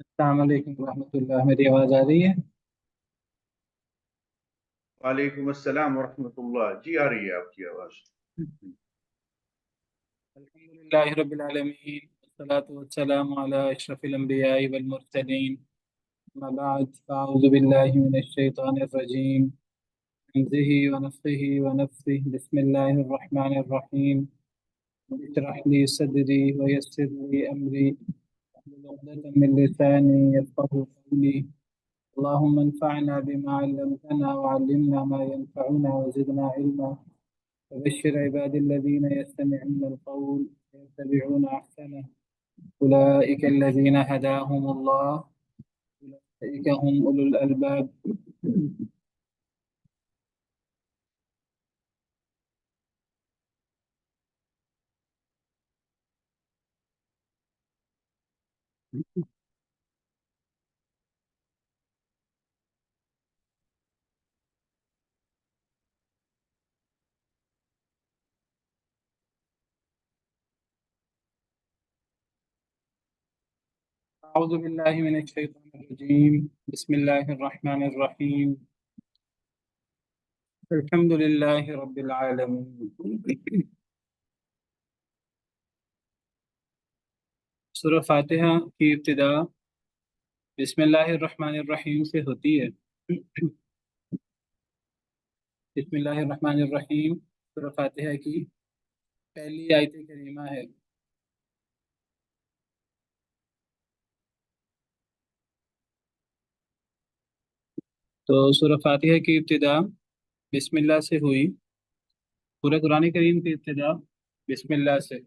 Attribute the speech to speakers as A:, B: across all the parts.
A: السلام علیکم ورحمۃ اللہ، میری آواز آ رہی ہے؟
B: وعلیکم السلام ورحمۃ اللہ جی، آ رہی ہے آپ کی آواز۔
A: الحمد للہ رب العالمین، والصلاة والسلام علی اشرف الانبیاء والمرسلین، اما بعد فاعوذ باللہ من الشیطان الرجیم، حمزه ونفخه ونفثه، بسم اللہ الرحمن الرحیم، اشرح لي صدری ويسر لي امری واحلل عقدة من لسانی يفقهوا قولی، اللهم انفعنا بما علمتنا وعلمنا ما ينفعنا وزدنا علما، وبشر عبادي الذين يستمعون القول ويتبعون أحسنه، أولئك الذين هداهم الله، أولئك هم أولو الألباب. أعوذ بالله من الشيطان الرجيم، بسم الله الرحمن الرحيم، الحمد لله رب العالمين. سورہ فاتحہ کی ابتدا بسم اللہ الرحمن الرحیم سے ہوتی ہے۔ بسم اللہ الرحمن الرحیم سورہ فاتحہ کی پہلی آیت کریمہ ہے۔ تو سورہ فاتحہ کی ابتدا بسم اللہ سے ہوئی، پورے قرآن کریم کی ابتدا بسم اللہ سے۔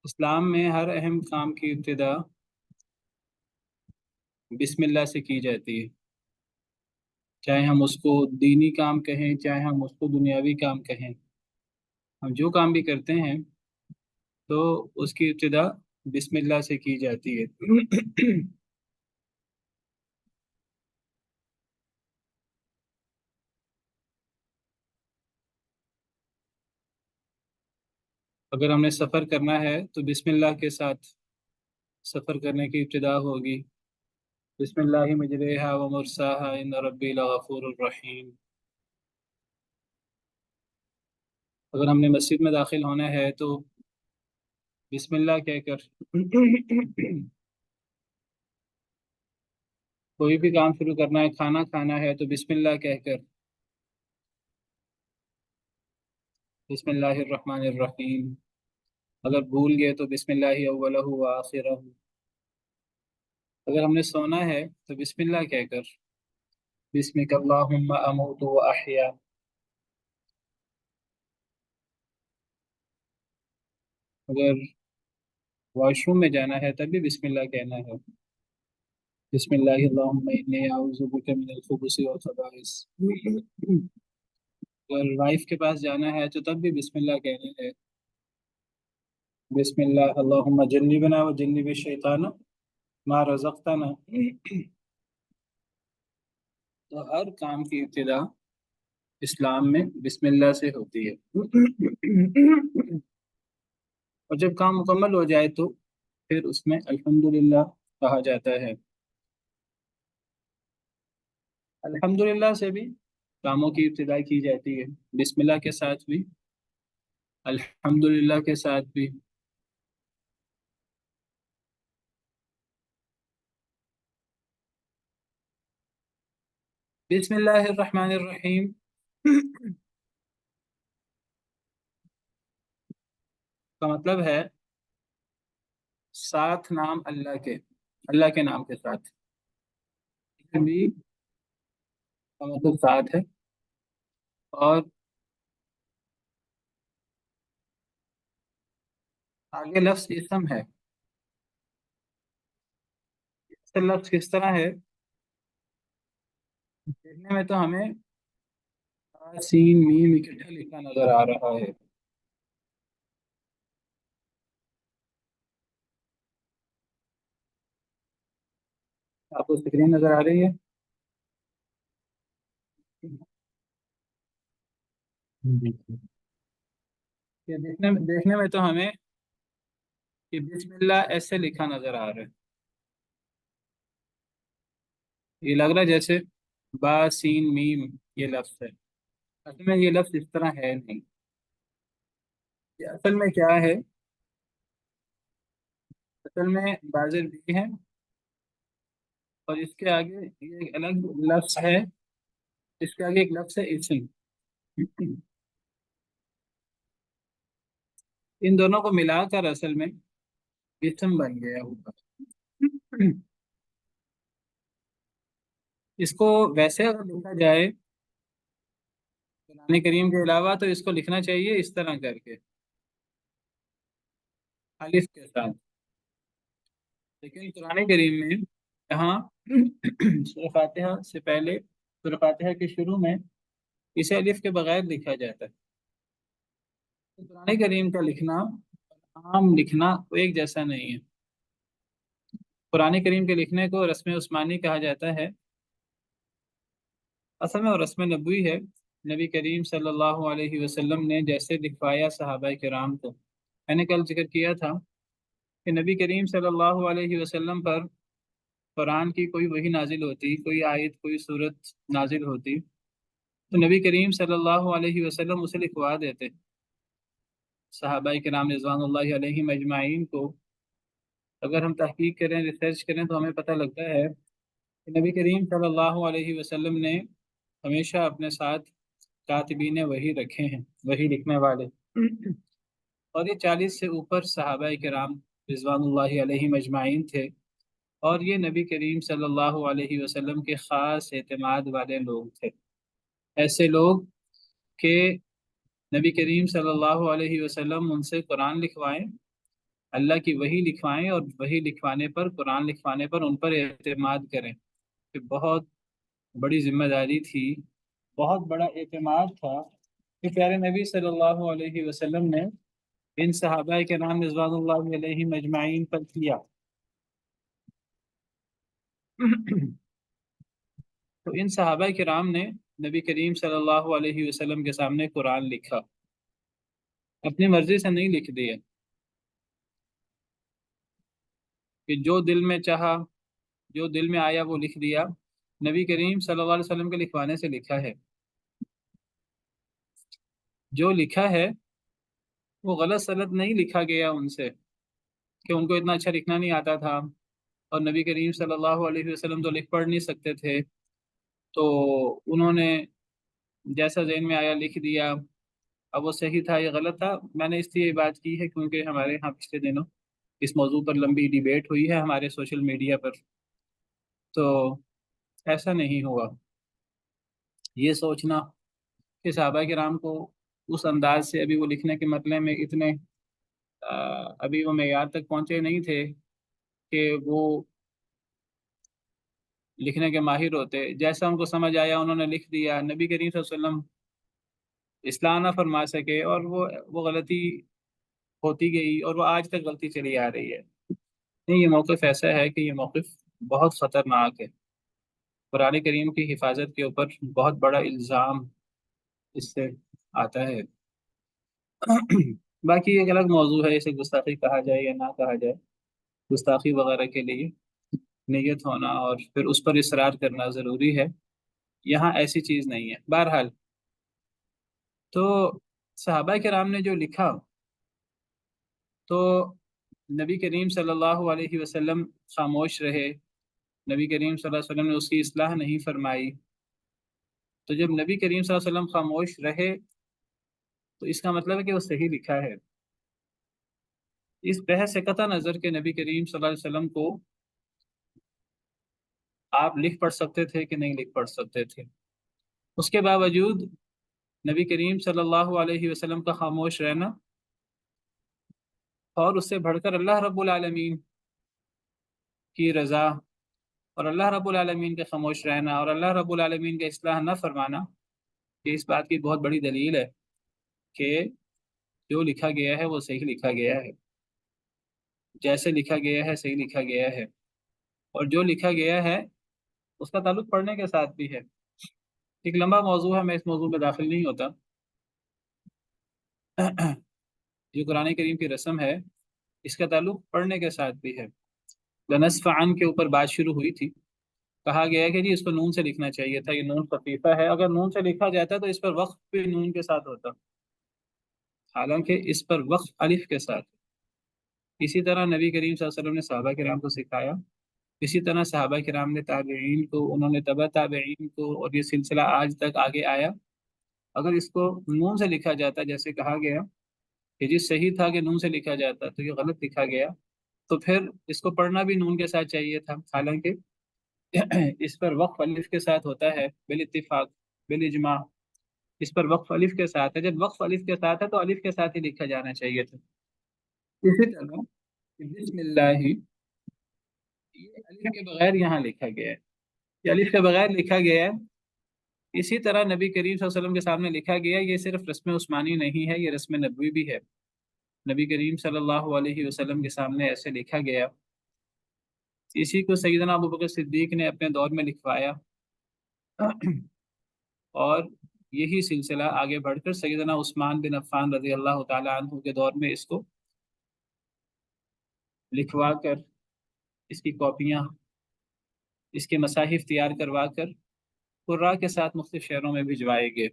A: اسلام میں ہر اہم کام کی ابتدا بسم اللہ سے کی جاتی ہے، چاہے ہم اس کو دینی کام کہیں، چاہے ہم اس کو دنیاوی کام کہیں، ہم جو کام بھی کرتے ہیں تو اس کی ابتدا بسم اللہ سے کی جاتی ہے۔ اگر ہم نے سفر کرنا ہے تو بسم اللہ کے ساتھ سفر کرنے کی ابتدا ہوگی، بسم اللہ مجریہا و مرساہا ان ربی لغفور الرحیم۔ اگر ہم نے مسجد میں داخل ہونا ہے تو بسم اللہ کہہ کر کوئی بھی کام شروع کرنا ہے، کھانا کھانا ہے تو بسم اللہ کہہ کر، بسم اللہ الرحمن الرحیم۔ اگر بھول گئے تو بسم اللہ اولہ و آخرہ۔ اگر ہم نے سونا ہے تو بسم اللہ کہہ کر، بسمک اللہم اموت و احیا۔ اگر واش روم میں جانا ہے تب بھی بسم اللہ کہنا ہے، بسم اللہ اللہم انی اعوذ بک من الخبث والخبائث۔ اگر وائف کے پاس جانا ہے تو تب بھی بسم اللہ کہنا ہے، بسم اللہ اللہم جنبنا و جنب الشیطان ما رزقتنا۔ تو ہر کام کی ابتدا اسلام میں بسم اللہ سے ہوتی ہے، اور جب کام مکمل ہو جائے تو پھر اس میں الحمدللہ کہا جاتا ہے۔ الحمدللہ سے بھی کاموں کی ابتدا کی جاتی ہے، بسم اللہ کے ساتھ بھی، الحمدللہ کے ساتھ بھی۔ بسم اللہ الرحمن الرحیم کا مطلب ہے ساتھ نام اللہ کے، اللہ کے نام کے ساتھ بھی کا مطلب ساتھ ہے، اور آگے لفظ اسم ہے۔ اس لفظ کس طرح ہے دیکھنے میں تو ہمیں سین میم اکٹھا لکھا نظر آ رہا ہے۔ آپ کو اسکرین نظر آ رہی ہے؟ یہ دیکھنے میں تو ہمیں کہ بسم اللہ ایسے لکھا نظر آ رہا ہے، یہ لگ رہا ہے جیسے با سین میم یہ لفظ ہے، اصل میں یہ لفظ اس طرح ہے نہیں۔ یہ اصل میں کیا ہے؟ اصل میں بازر بھی ہے، اور اس کے آگے یہ ایک الگ لفظ ہے، اس کے آگے ایک لفظ ہے اسم، ان دونوں کو ملا کر اصل میں اسم بن گیا ہوگا۔ اس کو ویسے اگر لکھا جائے قرآن کریم کے علاوہ تو اس کو لکھنا چاہیے اس طرح کر کے، الف کے ساتھ، لیکن قرآن کریم میں یہاں سورہ فاتحہ سے پہلے، سورہ فاتحہ کے شروع میں اسے الف کے بغیر لکھا جاتا ہے۔ تو قرآن کریم کا لکھنا عام لکھنا وہ ایک جیسا نہیں ہے۔ قرآن کریم کے لکھنے کو رسم عثمانی کہا جاتا ہے، اصل میں وہ رسم نبوی ہے۔ نبی کریم صلی اللہ علیہ وسلم نے جیسے لکھوایا صحابہ کرام کو، میں نے کل ذکر کیا تھا کہ نبی کریم صلی اللہ علیہ وسلم پر قرآن کی کوئی وحی نازل ہوتی، کوئی آیت کوئی صورت نازل ہوتی، تو نبی کریم صلی اللہ علیہ وسلم اسے لکھوا دیتے صحابہ کرام رضوان اللہ علیہم اجمعین کو۔ اگر ہم تحقیق کریں، ریسرچ کریں، تو ہمیں پتہ لگتا ہے کہ نبی کریم صلی اللہ علیہ وسلم نے ہمیشہ اپنے ساتھ کاتبین وحی رکھے ہیں، وحی لکھنے والے، اور یہ 40 سے اوپر صحابہ کرام رضوان اللہ علیہم اجمعین تھے، اور یہ نبی کریم صلی اللہ علیہ وسلم کے خاص اعتماد والے لوگ تھے، ایسے لوگ کہ نبی کریم صلی اللہ علیہ وسلم ان سے قرآن لکھوائیں، اللہ کی وحی لکھوائیں، اور وحی لکھوانے پر، قرآن لکھوانے پر ان پر اعتماد کریں، کہ بہت بڑی ذمہ داری تھی، بہت بڑا اعتماد تھا کہ پیارے نبی صلی اللہ علیہ وسلم نے ان صحابہ کے نام رضوان اللہ علیہ مجمعین پر کیا۔ تو ان صحابہ کرام نے نبی کریم صلی اللہ علیہ وسلم کے سامنے قرآن لکھا، اپنی مرضی سے نہیں لکھ دیا کہ جو دل میں چاہا، جو دل میں آیا وہ لکھ دیا۔ نبی کریم صلی اللہ علیہ وسلم کے لکھوانے سے لکھا ہے، جو لکھا ہے وہ غلط سلط نہیں لکھا گیا ان سے، کہ ان کو اتنا اچھا لکھنا نہیں آتا تھا، اور نبی کریم صلی اللہ علیہ وسلم تو لکھ پڑھ نہیں سکتے تھے، تو انہوں نے جیسا ذہن میں آیا لکھ دیا۔ اب وہ صحیح تھا یا غلط تھا، میں نے اس لیے یہ بات کی ہے کیونکہ ہمارے یہاں پچھلے دنوں اس موضوع پر لمبی ڈیبیٹ ہوئی ہے ہمارے سوشل میڈیا پر، تو ایسا نہیں ہوا۔ یہ سوچنا کہ صحابہ کرام کو اس انداز سے ابھی وہ لکھنے کے مرحلے میں اتنے ابھی وہ معیار تک پہنچے نہیں تھے کہ وہ لکھنے کے ماہر ہوتے، جیسا ان کو سمجھ آیا انہوں نے لکھ دیا، نبی کریم صلی اللہ علیہ وسلم اصلاح نہ فرما سکے، اور وہ غلطی ہوتی گئی، اور وہ آج تک غلطی چلی آ رہی ہے۔ نہیں، یہ موقف ایسا ہے کہ یہ موقف بہت خطرناک ہے، قرآن کریم کی حفاظت کے اوپر بہت بڑا الزام اس سے آتا ہے۔ باقی ایک الگ موضوع ہے، اسے گستاخی کہا جائے یا نہ کہا جائے، گستاخی وغیرہ کے لیے نیت ہونا اور پھر اس پر اصرار کرنا ضروری ہے، یہاں ایسی چیز نہیں ہے۔ بہرحال تو صحابہ کرام نے جو لکھا، تو نبی کریم صلی اللہ علیہ وسلم خاموش رہے، نبی کریم صلی اللہ علیہ وسلم نے اس کی اصلاح نہیں فرمائی، تو جب نبی کریم صلی اللہ علیہ وسلم خاموش رہے تو اس کا مطلب ہے کہ وہ صحیح لکھا ہے۔ اس بحث سے قطع نظر کے نبی کریم صلی اللہ علیہ وسلم کو آپ لکھ پڑھ سکتے تھے کہ نہیں لکھ پڑھ سکتے تھے، اس کے باوجود نبی کریم صلی اللہ علیہ وسلم کا خاموش رہنا، اور اس سے بڑھ کر اللہ رب العالمین کی رضا اور اللہ رب العالمین کے خاموش رہنا اور اللہ رب العالمین کا اصلاح نہ فرمانا، یہ اس بات کی بہت بڑی دلیل ہے کہ جو لکھا گیا ہے وہ صحیح لکھا گیا ہے، جیسے لکھا گیا ہے صحیح لکھا گیا ہے، اور جو لکھا گیا ہے اس کا تعلق پڑھنے کے ساتھ بھی ہے۔ ایک لمبا موضوع ہے، میں اس موضوع میں داخل نہیں ہوتا۔ جو قرآن کریم کی رسم ہے اس کا تعلق پڑھنے کے ساتھ بھی ہے۔ لنسفعن کے اوپر بات شروع ہوئی تھی، کہا گیا ہے کہ جی اس کو نون سے لکھنا چاہیے تھا، یہ نون خفیفہ ہے، اگر نون سے لکھا جاتا تو اس پر وقف بھی نون کے ساتھ ہوتا، حالانکہ اس پر وقف الف کے ساتھ۔ اسی طرح نبی کریم صلی اللہ علیہ وسلم نے صحابہ کرام کو سکھایا، اسی طرح صحابہ کرام نے تابعین کو، انہوں نے تبع تابعین کو، اور یہ سلسلہ آج تک آگے آیا۔ اگر اس کو نون سے لکھا جاتا جیسے کہا گیا کہ جی صحیح تھا کہ نون سے لکھا جاتا، تو یہ غلط لکھا گیا، تو پھر اس کو پڑھنا بھی نون کے ساتھ چاہیے تھا، حالانکہ اس پر وقف الف کے ساتھ ہوتا ہے بالاتفاق، بالاجماع۔ اس پر وقف الف کے ساتھ ہے، جب وقف الف کے ساتھ ہے تو الف کے ساتھ ہی لکھا جانا چاہیے تھا۔ اسی طرح بسم اللہ، یہ الف کے بغیر یہاں لکھا گیا ہے، یہ الف کے بغیر لکھا گیا ہے۔ اسی طرح نبی کریم صلی اللہ علیہ وسلم کے سامنے لکھا گیا، یہ صرف رسم عثمانی نہیں ہے، یہ رسم نبوی بھی ہے۔ نبی کریم صلی اللہ علیہ وسلم کے سامنے ایسے لکھا گیا، اسی کو سیدنا ابوبکر صدیق نے اپنے دور میں لکھوایا، اور یہی سلسلہ آگے بڑھ کر سیدنا عثمان بن عفان رضی اللہ تعالی عنہ کے دور میں اس کو لکھوا کر، اس کی کاپیاں، اس کے مصاحف تیار کروا کر قراء کے ساتھ مختلف شہروں میں بھجوائے گئے۔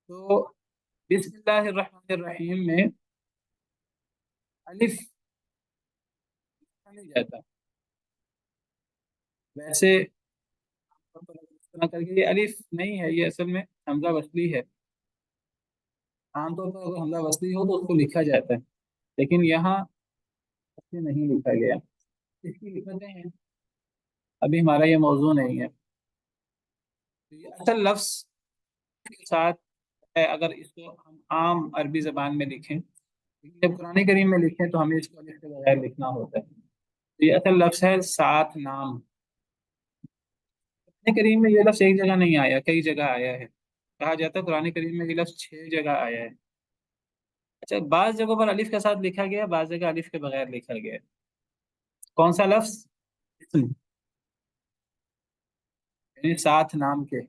A: تو بسم اللہ الرحمن الرحیم میں الف نہیں جاتا، ویسے اس طرح کر کے یہ الف نہیں ہے، یہ اصل میں حمزہ وصلی ہے۔ عام طور پر اگر حمزہ وصلی ہو تو اس کو لکھا جاتا ہے، لیکن یہاں اسے نہیں لکھا گیا۔ اس کی لکھتیں ہیں، ابھی ہمارا یہ موضوع نہیں ہے۔ تو یہ اصل لفظ کے ساتھ ہے، اگر اس کو ہم عام عربی زبان میں لکھیں، جب قرآن کریم میں لکھیں تو ہمیں اس کو الف کے بغیر لکھنا ہوتا ہے۔ تو یہ اصل لفظ ہے سات نام۔ قرآن کریم میں یہ لفظ ایک جگہ نہیں آیا، کئی جگہ آیا ہے، کہا جاتا ہے قرآن کریم میں یہ لفظ 6 جگہ آیا ہے۔ اچھا، بعض جگہوں پر الف کے ساتھ لکھا گیا، بعض جگہ الف کے بغیر لکھا گیا۔ کون سا لفظ؟ اسم، یعنی سات نام کے۔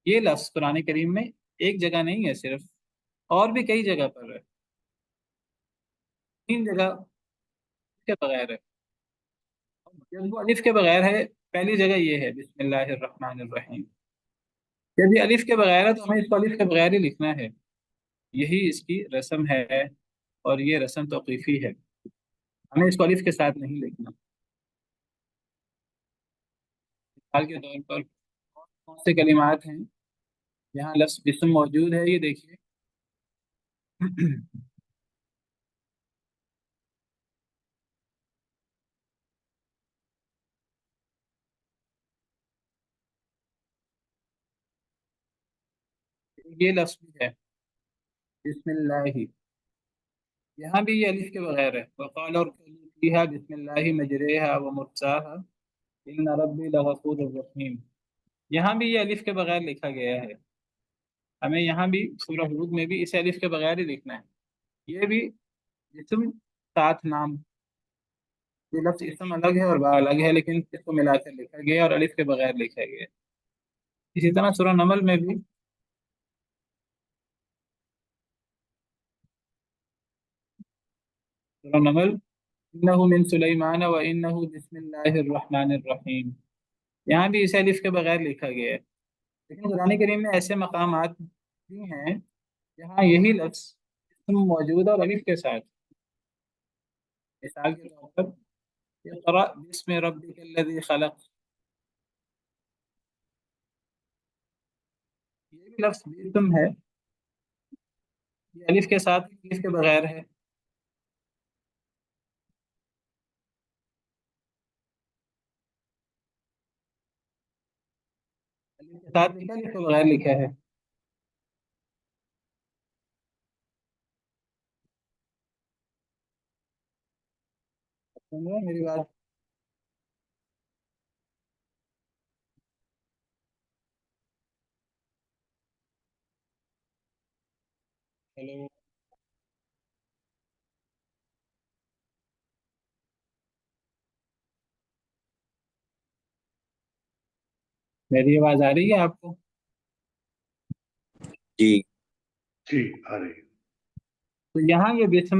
A: یہ لفظ قرآن کریم میں ایک جگہ نہیں ہے صرف، اور بھی کئی جگہ پر ہے، 3 جگہ کے بغیر ہے۔ جب وہ الف کے بغیر ہے، پہلی جگہ یہ ہے بسم اللہ الرحمن الرحیم، جب یہ الف کے بغیر ہے تو ہمیں اس کو الف کے بغیر ہی لکھنا ہے، یہی اس کی رسم ہے، اور یہ رسم توقیفی ہے، ہمیں اس کو الف کے ساتھ نہیں لکھنا۔ مثال کے طور پر کون سے کلمات ہیں یہاں لفظ بسم موجود ہے، یہ دیکھیے۔ یہ لفظ بھی ہے بسم اللہ، یہاں بھی یہ الف کے بغیر ہے۔ وقال اركبوا فيها بسم الله مجريها ومرساها ان ربي لغفور رحیم، یہاں بھی یہ الف کے بغیر لکھا گیا ہے، ہمیں یہاں بھی سورہ ہود میں بھی اسے الف کے بغیر ہی لکھنا ہے۔ یہ بھی اسم سات نام، یہ لفظ اسم الگ ہے اور با الگ ہے، لیکن اس کو ملا کر لکھا گیا اور الف کے بغیر لکھا گیا۔ اسی طرح سورہ نمل میں بھی سورہ نمل انه من سلیمان وانه بسم اللہ الرحمن الرحیم، یہاں بھی اسے الف کے بغیر لکھا گیا ہے۔ لیکن قرآن کریم میں ایسے مقامات بھی ہیں جہاں یہی لفظ اسم موجود ہے اور الف کے ساتھ۔ مثال کے طور پر اقرأ بسم ربک الذی خلق، یہ بھی لفظ اسم ہے، یہ الف کے ساتھ الف کے بغیر ہے، الف کے ساتھ لکھا، الف کے بغیر لکھا ہے۔ سن رہے ہیں میری بات؟ ہیلو، میری آواز آ رہی ہے آپ کو؟
C: جی
B: جی آ رہی ہے۔
A: تو یہاں یہ بسم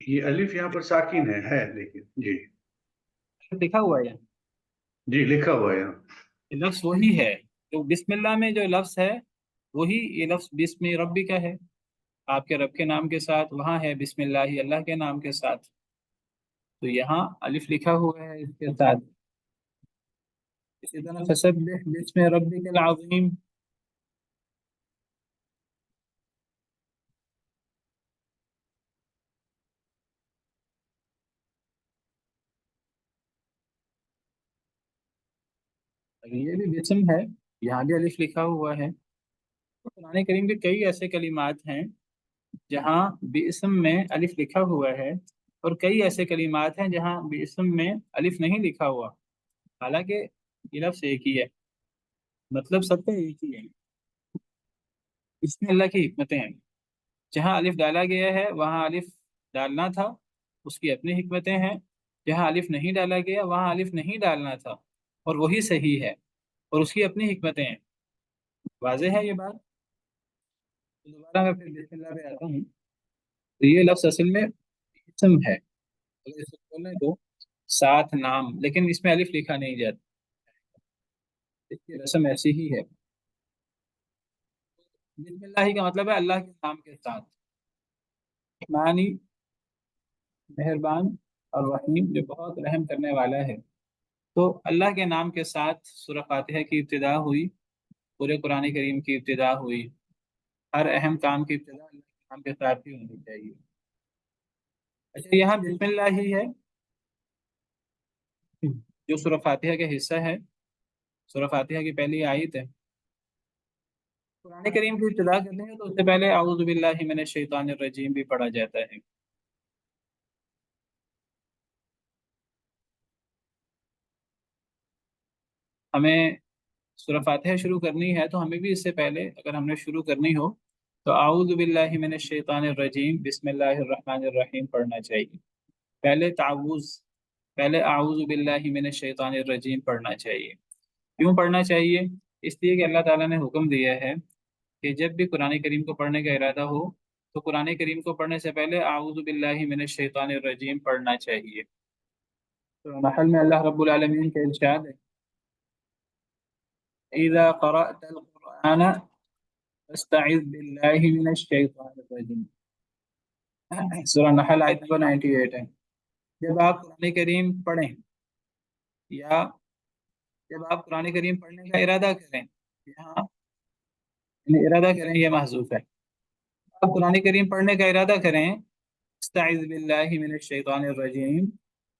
B: یہ الف یہاں پر ساکن ہے لیکن جی
A: لکھا ہوا ہے یہاں،
B: جی لکھا ہوا ہے یہاں۔
A: یہ لفظ وہی ہے جو بسم اللہ میں جو لفظ ہے، وہی یہ لفظ بسم ربی کا ہے، آپ کے رب کے نام کے ساتھ، وہاں ہے بسم اللہ اللہ کے نام کے ساتھ، تو یہاں الف لکھا ہوا ہے اس کے ساتھ. اسی طرح فسبح بسم ربک العظیم، یہ بھی بسم ہے، یہاں بھی الف لکھا ہوا ہے. قرآن کریم کے کئی ایسے کلمات ہیں جہاں بسم میں الف لکھا ہوا ہے، اور کئی ایسے کلمات ہیں جہاں بسم میں الف نہیں لکھا ہوا، حالانکہ یہ لفظ ایک ہی ہے، مطلب سب کا ایک ہی ہے. اس میں اللہ کی حکمتیں ہیں، جہاں الف ڈالا گیا ہے وہاں الف ڈالنا تھا، اس کی اپنی حکمتیں ہیں. جہاں الف نہیں ڈالا گیا وہاں الف نہیں ڈالنا تھا، اور وہی صحیح ہے، اور اس کی اپنی حکمتیں ہیں. واضح ہے یہ بات؟ تو دوبارہ میں پھر بسم اللہ پہ آتا ہوں. تو یہ لفظ اصل میں اسم ہے، اگر اس کو بولیں تو ساتھ نام، لیکن اس میں الف لکھا نہیں جاتا، اس کی رسم ایسی ہی ہے. بسم اللہ کا مطلب ہے اللہ کے نام کے ساتھ، معنی مہربان اور رحیم جو بہت رحم کرنے والا ہے. تو اللہ کے نام کے ساتھ سورہ فاتحہ کی ابتدا ہوئی، پورے قرآن کریم کی ابتدا ہوئی. ہر اہم کام کی ابتدا اللہ کے نام کے ساتھ ہی ہونی چاہیے. اچھا، یہاں بسم اللہ ہی ہے جو سورہ فاتحہ کا حصہ ہے، سورہ فاتحہ کی پہلی آیت ہے. قرآن کریم کی ابتدا کرنے ہے تو اس سے پہلے اعوذ باللہ من الشیطان الرجیم بھی پڑھا جاتا ہے. ہمیں سورہ فاتحہ شروع کرنی ہے تو ہمیں بھی اس سے پہلے اگر ہم نے شروع کرنی ہو تو اعوذ باللہ من الشیطان الرجیم بسم اللہ الرحمن الرحیم پڑھنا چاہیے. پہلے تعوذ، پہلے اعوذ باللہ من الشیطان الرجیم پڑھنا چاہیے. کیوں پڑھنا چاہیے؟ اس لیے کہ اللہ تعالیٰ نے حکم دیا ہے کہ جب بھی قرآن کریم کو پڑھنے کا ارادہ ہو تو قرآن کریم کو پڑھنے سے پہلے اعوذ باللہ من الشیطان الرجیم پڑھنا چاہیے. تو نحل میں اللہ رب العالمین کا ارشاد ہے اذا قرأت القرآن فاستعذ باللہ من الشیطان الرجیم. سورہ نحل آیت نمبر 98 ہے. جب آپ قرآن کریم پڑھیں یا جب آپ قرآن کریم پڑھنے کا ارادہ کریں، یہاں یعنی ارادہ کریں یہ محذوف ہے، آپ قرآن کریم پڑھنے کا ارادہ کریں استعذ باللہ من الشیطان الرجیم،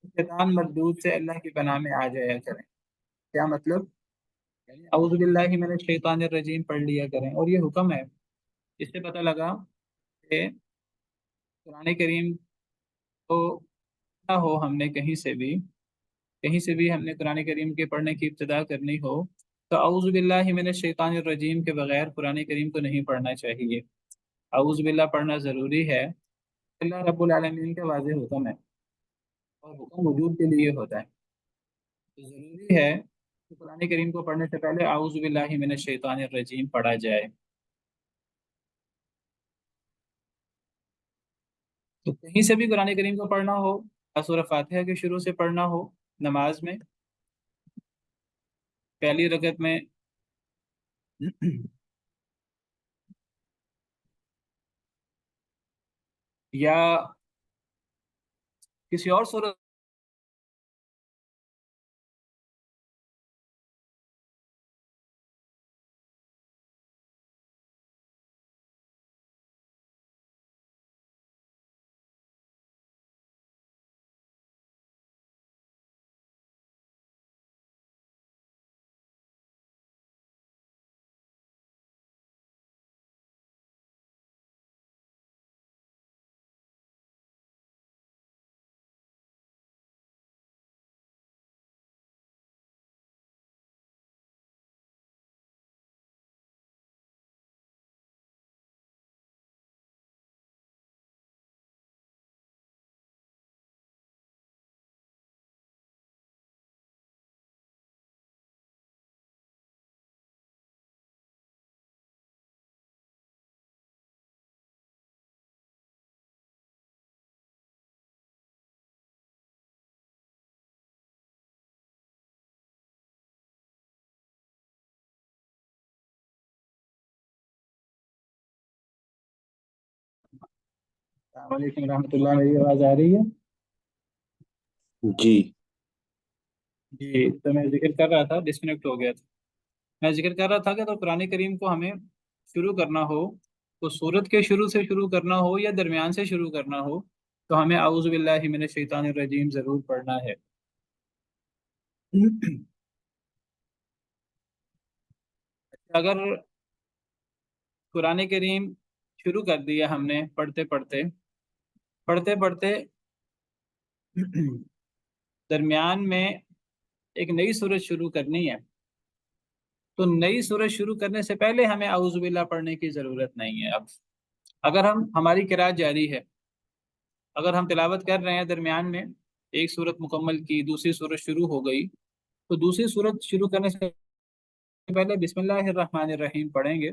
A: شیطان مردود سے اللہ کی پناہ میں آ جایا کریں. کیا مطلب؟ یعنی اعوذ باللہ من الشیطان الرجیم پڑھ لیا کریں. اور یہ حکم ہے، اس سے پتہ لگا کہ قرآن کریم کو نہ ہو ہم نے کہیں سے بھی ہم نے قرآن کریم کے پڑھنے کی ابتدا کرنی ہو تو اعوذ باللہ من الشیطان الرجیم کے بغیر قرآن کریم کو نہیں پڑھنا چاہیے. اعوذ باللہ پڑھنا ضروری ہے، اللہ رب العالمین کا واضح حکم ہے، اور حکم وجود کے لیے ہوتا ہے، تو ضروری ہے کہ قرآن کریم کو پڑھنے سے پہلے اعوذ باللہ من الشیطان الرجیم پڑھا جائے. تو کہیں سے بھی قرآن کریم کو پڑھنا ہو، سورہ فاتحہ کے شروع سے پڑھنا ہو نماز میں پہلی رکعت میں یا کسی اور صورت السلام علیکم ورحمۃ اللہ، میری آواز آ رہی ہے؟
C: جی
A: جی، تو میں ذکر کر رہا تھا، ڈسکنیکٹ ہو گیا تھا۔ میں ذکر کر رہا تھا کہ تو قرآن کریم کو ہمیں شروع کرنا ہو تو سورت کے شروع سے شروع کرنا ہو یا درمیان سے شروع کرنا ہو تو ہمیں اعوذ باللہ من الشیطان الرجیم ضرور پڑھنا ہے۔ اگر قرآن کریم شروع کر دیا ہم نے پڑھتے پڑھتے درمیان میں ایک نئی سورت شروع کرنی ہے تو نئی سورت شروع کرنے سے پہلے ہمیں اعوذ باللہ پڑھنے کی ضرورت نہیں ہے۔ اب اگر ہماری قرات جاری ہے، اگر ہم تلاوت کر رہے ہیں، درمیان میں ایک سورت مکمل کی، دوسری سورت شروع ہو گئی، تو دوسری سورت شروع کرنے سے پہلے بسم اللہ الرحمن الرحیم پڑھیں گے،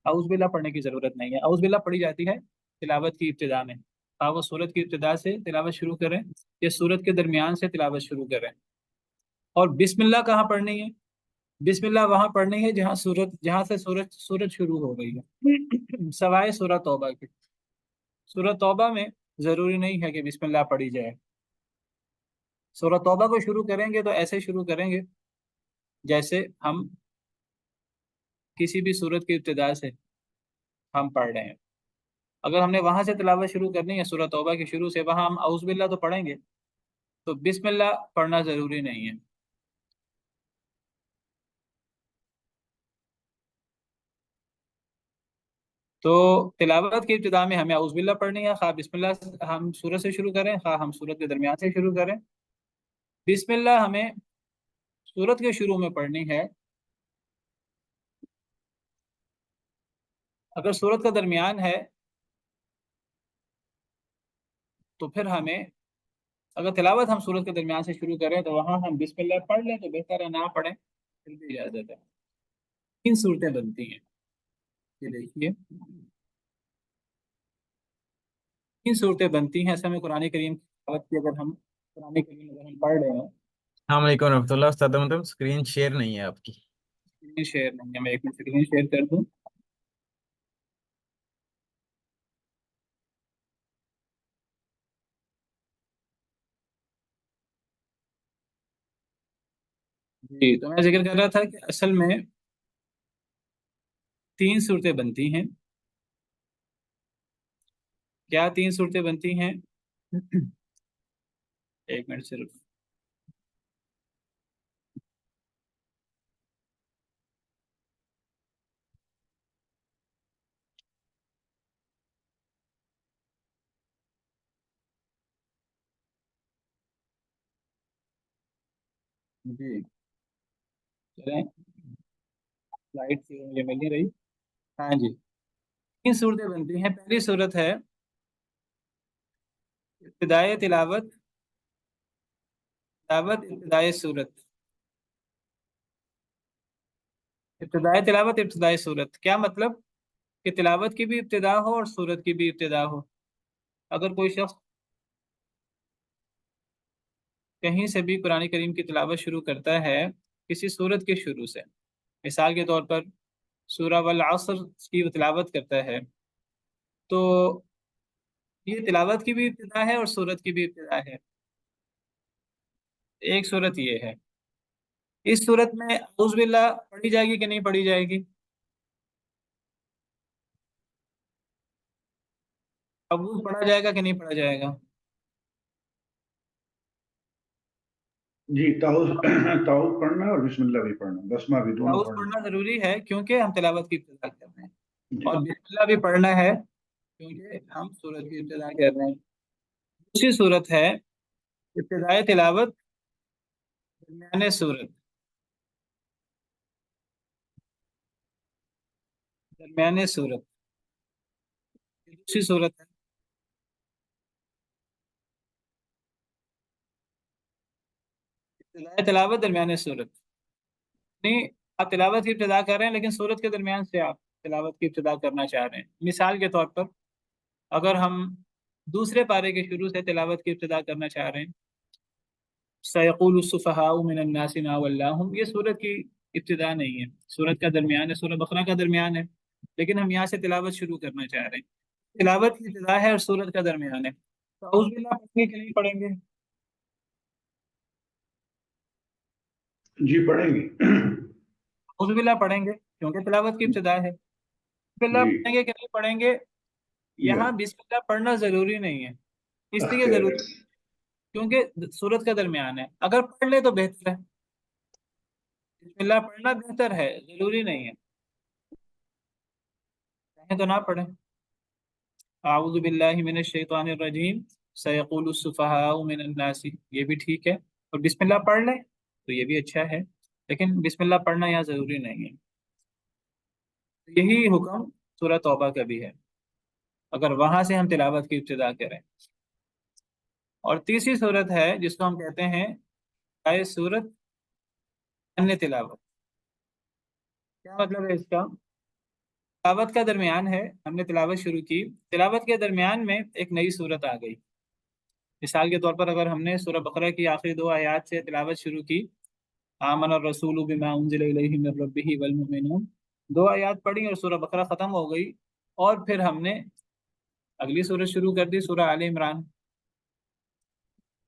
A: اعوذ باللہ پڑھنے کی ضرورت نہیں ہے۔ اعوذ باللہ پڑھی جاتی ہے تلاوت کی ابتدا میں، آپ وہ سورت کی ابتدا سے تلاوت شروع کریں یا سورت کے درمیان سے تلاوت شروع کریں۔ اور بسم اللہ کہاں پڑھنی ہے؟ بسم اللہ وہاں پڑھنی ہے جہاں سے سورت شروع ہو گئی ہے، سوائے سورہ توبہ کی۔ سورہ توبہ میں ضروری نہیں ہے کہ بسم اللہ پڑھی جائے۔ سورہ توبہ کو شروع کریں گے تو ایسے شروع کریں گے جیسے ہم کسی بھی سورت کی ابتدا سے ہم پڑھ رہے ہیں۔ اگر ہم نے وہاں سے تلاوت شروع کرنی ہے سورہ توبہ کی شروع سے، وہاں ہم اعوذ باللہ تو پڑھیں گے، تو بسم اللہ پڑھنا ضروری نہیں ہے۔ تو تلاوت کی ابتدا میں ہمیں اعوذ باللہ پڑھنی ہے، خواہ بسم اللہ ہم سورت سے شروع کریں، خواہ ہم سورت کے درمیان سے شروع کریں۔ بسم اللہ ہمیں سورت کے شروع میں پڑھنی ہے۔ اگر سورت کا درمیان ہے تو پھر ہمیں، اگر تلاوت ہم سورت کے درمیان سے شروع کریں تو وہاں ہم بسم اللہ پڑھ لیں تو بہتر ہے، نہ پڑھیں پھر بھی اجازت ہے۔ 3 صورتیں بنتی ہیں، یہ دیکھیے 3 صورتیں بنتی ہیں ایسے میں قرآن کریم کی تلاوت کی۔ اگر ہم قرآن کریم اگر ہم پڑھ رہے ہیں،
D: السلام علیکم ورحمۃ اللہ۔ استاد مطلب اسکرین شیئر نہیں ہے آپ کی۔
A: اسکرین شیئر نہیں ہے، میں ایک منٹ اسکرین شیئر کر دوں۔ جی، تو میں ذکر کر رہا تھا کہ اصل میں 3 صورتیں بنتی ہیں۔ کیا 3 صورتیں بنتی ہیں؟ ایک منٹ صرف۔ جی چلیں، سلائڈ مجھے مل نہیں رہی۔ ہاں جی، 3 صورتیں بنتی ہیں۔ پہلی صورت ہے ابتدائے تلاوت، ابتدائے صورت۔ ابتدائے تلاوت، ابتدائے صورت کیا مطلب؟ کہ تلاوت کی بھی ابتدا ہو اور صورت کی بھی ابتدا ہو۔ اگر کوئی شخص کہیں سے بھی قرآن کریم کی تلاوت شروع کرتا ہے کسی صورت کے شروع سے، مثال کے طور پر سورہ والعصر کی تلاوت کرتا ہے، تو یہ تلاوت کی بھی ابتدا ہے اور صورت کی بھی ابتدا ہے۔ ایک صورت یہ ہے، اس صورت میں اعوذ باللہ پڑھی جائے گی کہ نہیں پڑھی جائے گی؟ اعوذ پڑھا جائے گا کہ نہیں پڑھا جائے گا؟
B: جی تعوذ تعوذ پڑھنا اور بسم اللہ بھی پڑھنا، بسمہ بھی دونوں
A: اعوذ
B: پڑھنا۔
A: پڑھنا ضروری ہے کیونکہ ہم تلاوت کی ابتدا کر رہے ہیں،
B: جی
A: اور بسم اللہ بھی پڑھنا ہے کیونکہ ہم سورت کی ابتدا کر رہے ہیں۔ دوسری صورت ہے ابتدائے تلاوت، درمیان صورت، درمیان صورت دوسری صورت ہے۔ ابتدائے تلاوت، درمیان صورت، نہیں آپ تلاوت کی ابتدا کر رہے ہیں لیکن صورت کے درمیان سے آپ تلاوت کی ابتدا کرنا چاہ رہے ہیں۔ مثال کے طور پر اگر ہم دوسرے پارے کے شروع سے تلاوت کی ابتدا کرنا چاہ رہے ہیں، سَيَقُولُ السُّفَهَاءُ مِنَ النَّاسِ مَا وَلَّاهُمْ، یہ سورت کی ابتدا نہیں ہے، سورت کا درمیان ہے، سورہ بقرہ کا درمیان ہے، لیکن ہم یہاں سے تلاوت شروع کرنا چاہ رہے ہیں۔ تلاوت کی ابتدا ہے اور سورت کا درمیان ہے، تو اعوذ باللہ پڑھیں گے کہ نہیں پڑھیں گے؟
B: جی پڑھیں گے
A: اعوذ باللہ پڑھیں گے کیونکہ تلاوت کی ابتدا ہے، بسم اللہ
B: جی
A: پڑھیں گے کہ نہیں پڑھیں گے؟
B: یا
A: یہاں بسم اللہ پڑھنا ضروری نہیں ہے، اس لیے
B: اختیار
A: ضروری
B: ہے۔
A: کیونکہ سورت کا درمیان ہے، اگر پڑھ لے تو بہتر ہے، بسم اللہ پڑھنا بہتر ہے، ضروری نہیں ہے، چاہیں تو نہ پڑھیں۔ اعوذ باللہ من الشیطان الرجیم سیقول السفہاء من الناس، یہ بھی ٹھیک ہے، اور بسم اللہ پڑھ لیں تو یہ بھی اچھا ہے، لیکن بسم اللہ پڑھنا یہاں ضروری نہیں ہے۔ یہی حکم سورہ توبہ کا بھی ہے، اگر وہاں سے ہم تلاوت کی ابتدا کریں۔ اور تیسری صورت ہے جس کو ہم کہتے ہیں آیت سورت ان تلاوت۔ کیا مطلب ہے اس کا؟ تلاوت کا درمیان ہے، ہم نے تلاوت شروع کی، تلاوت کے درمیان میں ایک نئی صورت آ گئی۔ مثال کے طور پر اگر ہم نے سورہ بقرہ کی آخری 2 آیات سے تلاوت شروع کی، آمن الرسول بما انزل الیہ من ربہ والمؤمنون، 2 آیات پڑھی اور سورہ بقرہ ختم ہو گئی، اور پھر ہم نے اگلی صورت شروع کر دی سورہ آل عمران۔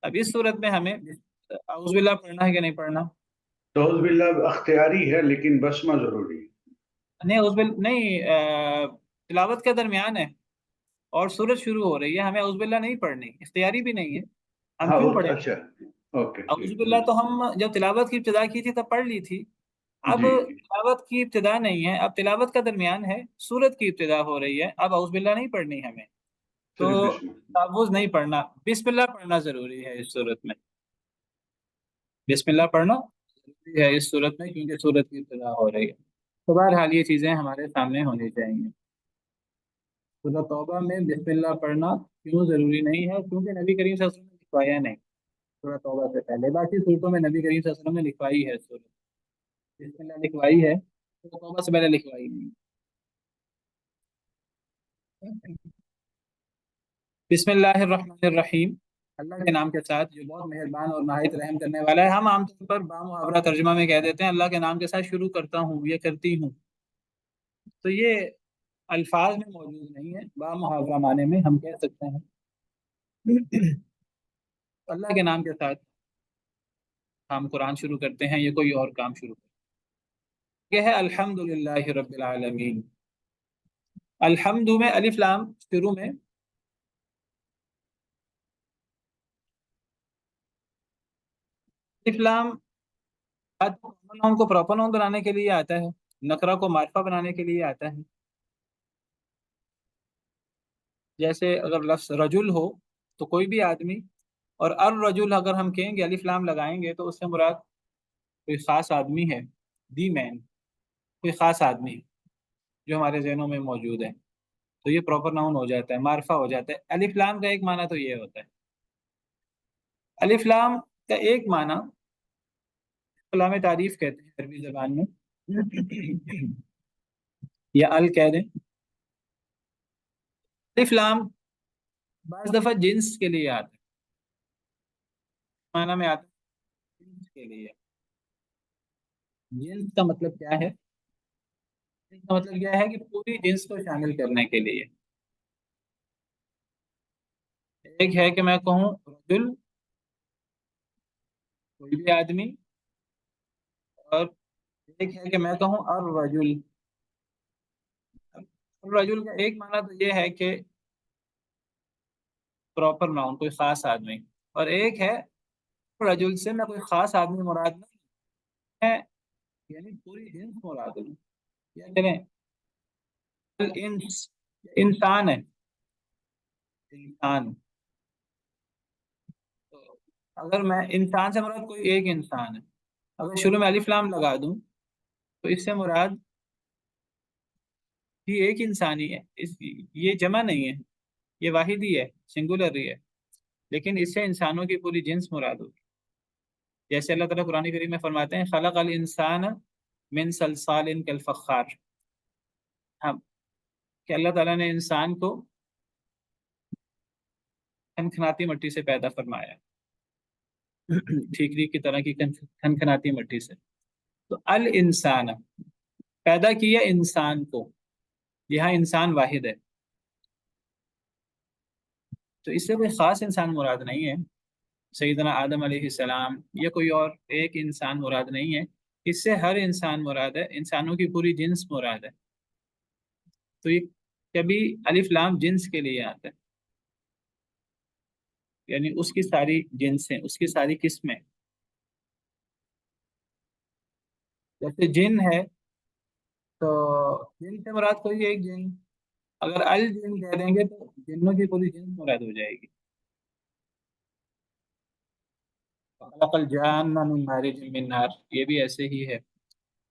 A: اب اس صورت میں ہمیں اعوذ باللہ پڑھنا ہے کہ نہیں پڑھنا؟
B: تو اعوذ باللہ اختیاری ہے لیکن بسمہ ضروری ہے۔
A: نہیں اعوذ باللہ نہیں، تلاوت کا درمیان ہے اور سورت شروع ہو رہی ہے، ہمیں اعوذ باللہ نہیں پڑھنی، اختیاری بھی نہیں ہے، ہم
B: ہاں
A: کیوں
B: وہ
A: پڑھیں؟
B: اچھا، اوکے
A: اعوذ
B: ٹھیک
A: باللہ تو ہم جب تلاوت کی ابتدا کی تھی تب پڑھ لی تھی، اب
B: جی جی
A: تلاوت کی ابتدا نہیں ہے، اب تلاوت کا درمیان ہے، سورت کی ابتدا ہو رہی ہے، اب اعوذ باللہ نہیں پڑھنی ہمیں، تو
B: صرف بسمہ۔
A: تعوذ نہیں پڑھنا، بسم اللہ پڑھنا ضروری ہے اس صورت میں، بسم اللہ پڑھنا ضروری ہے اس صورت میں کیونکہ سورت کی ابتدا ہو رہی ہے۔ تو بہرحال یہ چیزیں ہمارے سامنے ہونی چاہیے۔ سورہ توبہ میں بسم اللہ پڑھنا کیوں ضروری نہیں ہے؟ کیونکہ نبی کریم صلی اللہ علیہ وسلم نے لکھوایا نہیں سورہ توبہ سے پہلے، باقی صورتوں میں نبی کریم صلی اللہ علیہ وسلم نے لکھوائی ہے، سورہ بسم اللہ لکھوائی ہے، سورہ توبہ سے پہلے لکھوائی نہیں۔ بسم اللہ الرحمن الرحیم، اللہ کے نام کے ساتھ جو بہت مہربان اور نہایت رحم کرنے والا ہے۔ ہم عام طور پر بامحاورہ ترجمہ میں کہہ دیتے ہیں اللہ کے نام کے ساتھ شروع کرتا ہوں، یہ کرتی ہوں، تو یہ الفاظ میں موجود نہیں ہے، بامحاورہ معنی میں ہم کہہ سکتے ہیں اللہ کے نام کے ساتھ ہم قرآن شروع کرتے ہیں یا کوئی اور کام شروع کرتے ہیں۔ یہ ہے الحمد للہ رب العالمین۔ الحمد میں الف لام شروع میں، الف لام کامن ناؤن کو پراپر ناؤن بنانے کے لیے آتا ہے، نکرہ کو معرفہ بنانے کے لیے آتا ہے۔ جیسے اگر لفظ رجل ہو تو کوئی بھی آدمی، اور الرجل اگر ہم کہیں گے الف لام لگائیں گے تو اس سے مراد کوئی خاص آدمی ہے، دی مین، کوئی خاص آدمی جو ہمارے ذہنوں میں موجود ہے، تو یہ پراپر ناؤن ہو جاتا ہے، معرفہ ہو جاتا ہے۔ الف لام کا ایک معنی تو یہ ہوتا ہے، الف لام کا ایک معنی کلام تعریف کہتے ہیں عربی زبان میں، یا ال کہہ دیں۔ الف لام بعض دفعہ جنس کے لیے آتا ہے، معنی میں آتا ہے جنس کے لیے۔ جنس کا مطلب کیا ہے؟ جنس کا مطلب کیا ہے کہ پوری جنس کو شامل کرنے کے لیے۔ ایک ہے کہ میں کہوں رجل، کوئی بھی آدمی، اور ایک ہے کہ میں کہوں الرجل۔ الرجل کا ایک معنی تو یہ ہے کہ پراپر ناؤن، کوئی خاص آدمی، اور ایک ہے رجل سے میں کوئی خاص آدمی مراد نہیں ہے، یعنی پوری جنس مراد ہے، یا کہیں الانس، انسان ہے، انسان، تو اگر میں انسان سے مراد کوئی ایک انسان ہے، اگر شروع میں الف لام لگا دوں تو اس سے مراد یہ ایک انسانی ہے، یہ جمع نہیں ہے، یہ واحد ہی ہے، سنگولر ہی ہے، لیکن اس سے انسانوں کی پوری جنس مراد ہوگی۔ جیسے اللہ تعالیٰ قرآن کریم میں فرماتے ہیں خلق الانسان من صلصال کالفخار، ہم کہ اللہ تعالیٰ نے انسان کو کھنکھناتی مٹی سے پیدا فرمایا، ٹھیکری کی طرح کی کھنکھناتی مٹی سے، تو الانسان پیدا کیا انسان کو، یہاں انسان واحد ہے، تو اس سے کوئی خاص انسان مراد نہیں ہے، سیدنا آدم علیہ السلام یا کوئی اور ایک انسان مراد نہیں ہے، اس سے ہر انسان مراد ہے، انسانوں کی پوری جنس مراد ہے۔ تو یہ کبھی الف لام جنس کے لیے آتا ہے، یعنی اس کی ساری جنسیں، اس کی ساری قسمیں، جیسے جن ہے تو جن سے مراد کوئی ایک جن، اگر الجن کہہ دیں گے تو جنوں کی پوری جنس مراد ہو جائے گی۔ خلق الجان من مارج من نار، یہ بھی ایسے ہی ہے۔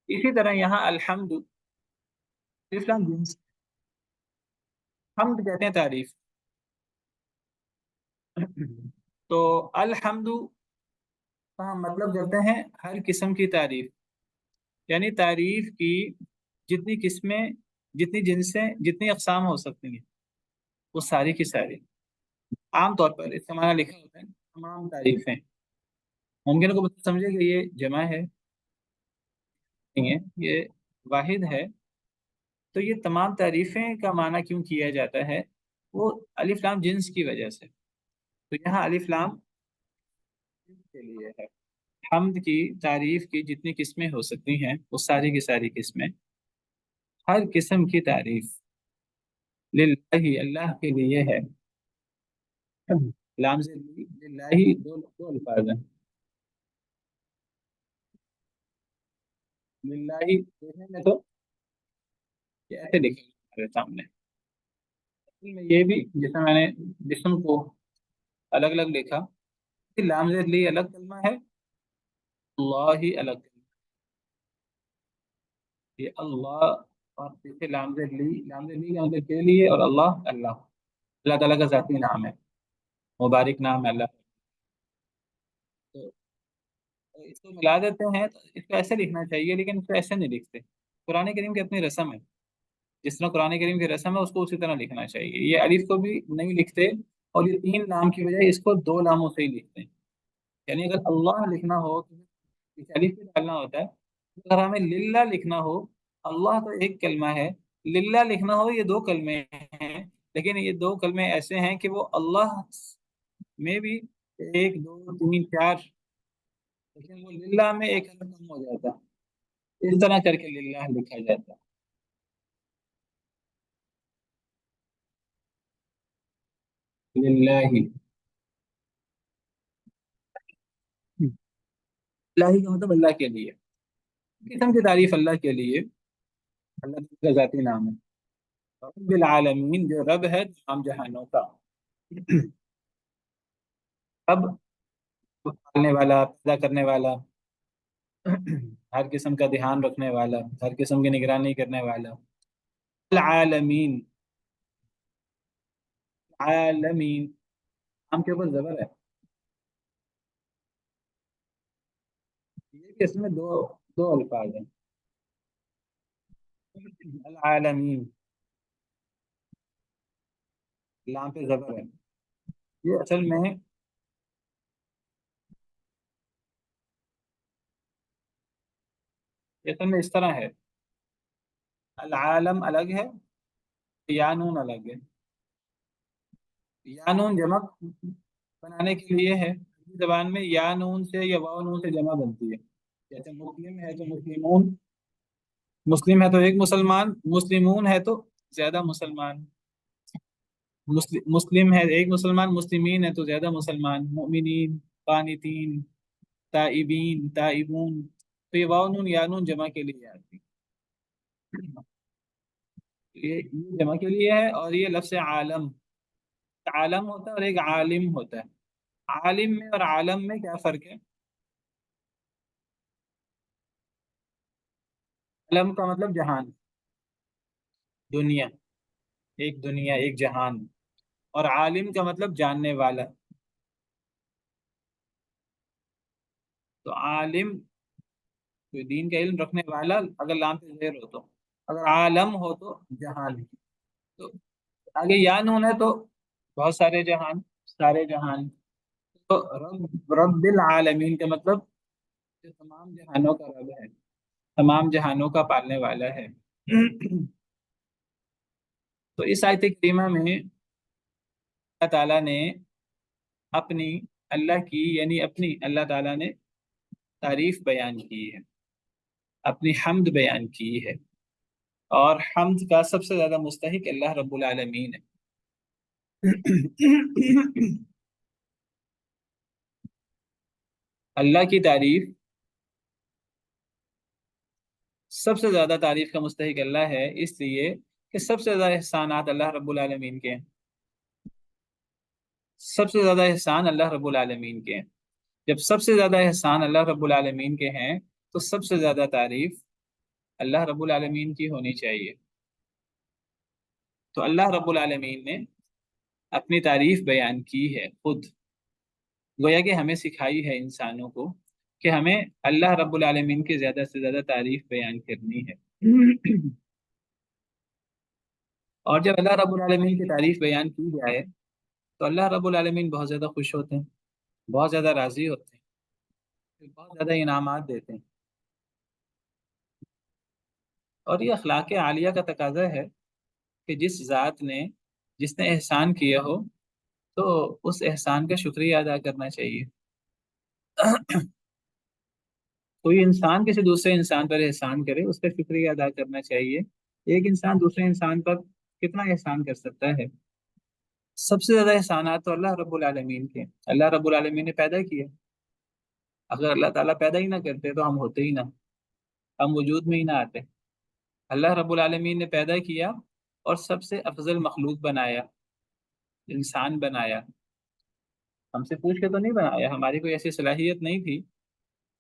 A: اسی طرح یہاں الحمد، اسلام جنس، حمد کہتے ہیں تعریف، تو الحمد کا ہم مطلب کرتے ہیں ہر قسم کی تعریف، یعنی تعریف کی جتنی قسمیں، جتنی جنسیں، جتنی اقسام ہو سکتی ہیں، وہ ساری کی ساری۔ عام طور پر اس کا معنی لکھا ہوتا ہے تمام تعریفیں، ممکن ہے کو سمجھے کہ یہ جمع ہے، نہیں ہے، یہ واحد ہے۔ تو یہ تمام تعریفیں کا معنی کیوں کیا جاتا ہے؟ وہ الف لام جنس کی وجہ سے۔ تو یہاں الف لام جنس کے لیے ہے، حمد کی، تعریف کی جتنی قسمیں ہو سکتی ہیں وہ ساری کی ساری قسمیں، ہر قسم کی تعریف للہ، اللہ کے لیے ہے۔ لام سے للہ دو الفاظ ہیں، للہ دیکھنے میں تو یہ ایسے لکھے ہمارے سامنے، اصل میں یہ بھی جیسا میں نے جسم کو الگ الگ لکھا، لام سے لی الگ کلمہ ہے، اللہ ہی الگ کلمہ، یہ اللہ اور پیچھے لام سے لی، لام سے لی کا مطلب کے لیے، اور اللہ اللہ، اللہ تعالیٰ کا ذاتی نام ہے، مبارک نام ہے اللہ۔ تو اس کو ملا دیتے ہیں تو اس کو ایسے لکھنا چاہیے، لیکن اس کو ایسے نہیں لکھتے۔ قرآن کریم کی اپنی رسم ہے، جس طرح قرآن کریم کی رسم ہے اس کو اسی طرح لکھنا چاہیے۔ یہ الف کو بھی نہیں لکھتے، اور یہ تین لام کی بجائے اس کو دو لاموں سے ہی لکھتے ہیں، یعنی اگر اللہ لکھنا ہو تو اس الف کو ڈالنا ہوتا ہے، اگر ہمیں للہ لکھنا ہو، اللہ تو ایک کلمہ ہے، للہ لکھنا ہو یہ دو کلمے ہیں، لیکن یہ دو کلمے ایسے ہیں کہ وہ اللہ میں بھی ایک دو تین چار، لیکن وہ للہ میں ایک حرف کم ہو جاتا، اس طرح کر کے للہ لکھا جاتا۔ للہ، اللہ کا مطلب اللہ کے لیے، قسم کی تعریف اللہ کے لیے، اللہ کا ذاتی نام ہے۔ رب العالمین جو رب ہے تمام جہانوں کا، رب پالنے والا، پیدا کرنے والا، ہر قسم کا دھیان رکھنے والا، ہر قسم کی نگرانی کرنے والا۔ العالمین، عالمین ہم کے اوپر زبر ہے، یہ کہ اس میں دو الفاظ ہیں، العالمین، لام پہ زبر ہے، یہ اصل میں اس طرح ہے، العالم الگ ہے، یانون الگ ہے۔ یانون جمع بنانے کے لیے ہے، زبان میں یا نون سے یا واو نون سے جمع بنتی ہے، جیسے مسلم ہے تو مسلمون، مسلم ہے تو ایک مسلمان، مسلمون ہے تو زیادہ مسلمان، مسلم ہے ایک مسلمان، مسلمین ہے تو زیادہ مسلمان، مؤمنین، قانتین، تائبین، تائبون، تو یہ واو نون یا نون جمع کے لیے آتی ہے، یہ جمع کے لیے ہے۔ اور یہ لفظ عالم، عالم ہوتا ہے اور ایک عالم ہوتا ہے، عالم میں اور عالم میں کیا فرق ہے؟ عالم کا مطلب جہان، دنیا، ایک دنیا، ایک جہان، اور عالم کا مطلب جاننے والا۔ تو عالم کوئی دین کا علم رکھنے والا، اگر لام پہ زیر ہو تو، اگر عالم ہو تو جہان، تو آگے یا نون ہے تو بہت سارے جہان، سارے جہان، تو رب العالمین کا مطلب جو تمام جہانوں کا رب ہے، تمام جہانوں کا پالنے والا ہے۔ تو اس آیت کریمہ میں اللہ تعالیٰ نے اپنی اللہ کی یعنی اپنی اللہ تعالیٰ نے تعریف بیان کی ہے، اپنی حمد بیان کی ہے، اور حمد کا سب سے زیادہ مستحق اللہ رب العالمین ہے۔ اللہ کی تعریف، سب سے زیادہ تعریف کا مستحق اللہ ہے، اس لیے کہ سب سے زیادہ احسانات اللہ رب العالمین کے ہیں، سب سے زیادہ احسان اللہ رب العالمین کے ہیں۔ جب سب سے زیادہ احسان اللہ رب العالمین کے ہیں تو سب سے زیادہ تعریف اللہ رب العالمین کی ہونی چاہیے۔ تو اللہ رب العالمین نے اپنی تعریف بیان کی ہے خود، گویا کہ ہمیں سکھائی ہے انسانوں کو کہ ہمیں اللہ رب العالمین کی زیادہ سے زیادہ تعریف بیان کرنی ہے۔ اور جب اللہ رب العالمین کی تعریف بیان کی جائے تو اللہ رب العالمین بہت زیادہ خوش ہوتے ہیں، بہت زیادہ راضی ہوتے ہیں، بہت زیادہ انعامات دیتے ہیں۔ اور یہ اخلاق عالیہ کا تقاضا ہے کہ جس نے احسان کیا ہو تو اس احسان کا شکریہ ادا کرنا چاہیے۔ کوئی انسان کسی دوسرے انسان پر احسان کرے، اس کا شکریہ ادا کرنا چاہیے۔ ایک انسان دوسرے انسان پر کتنا احسان کر سکتا ہے؟ سب سے زیادہ احسانات تو اللہ رب العالمین کے ہیں۔ اللہ رب العالمین نے پیدا کیا، اگر اللہ تعالیٰ پیدا ہی نہ کرتے تو ہم ہوتے ہی نہ، ہم وجود میں ہی نہ آتے۔ اللہ رب العالمین نے پیدا کیا اور سب سے افضل مخلوق بنایا، انسان بنایا۔ ہم سے پوچھ کے تو نہیں بنایا، ہماری کوئی ایسی صلاحیت نہیں تھی